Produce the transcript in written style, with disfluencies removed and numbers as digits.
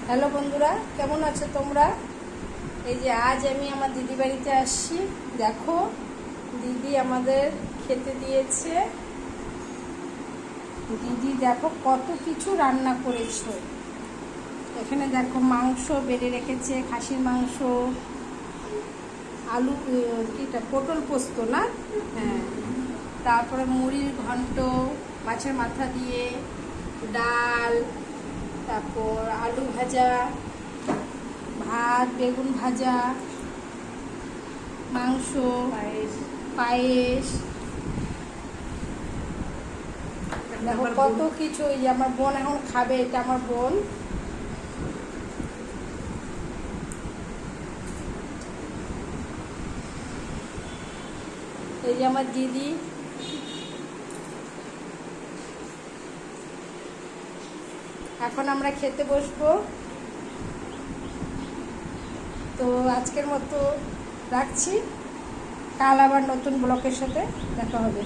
Hello বন্ধুরা, কেমন আছো তোমরা? এই যে আজ আমি আমার দিদি বাড়িতে আসছি। দেখো, দিদি আমাদের খেতে দিয়েছে। দিদি দেখো কত কিছু রান্না করেছো। এখানে দেখো মাংস বেড়ে রেখেছে, খাসির মাংস, আলু, কিটা পটল পোস্ত না? হ্যাঁ, তারপরে মুড়ির ঘন্ট, মাছের মাথা দিয়ে ডাল, তারপর আলু ভাজা, ভাত, বেগুন ভাজা, মাংস, পায়েস। দেখো কত কিছু। এই যে আমার বোন এখন খাবে, এটা আমার বোন। এই যে আমার দিদি। এখন আমরা খেতে বসবো। তো আজকের মতো রাখছি, কাল আবার নতুন ব্লকের সাথে দেখা হবে।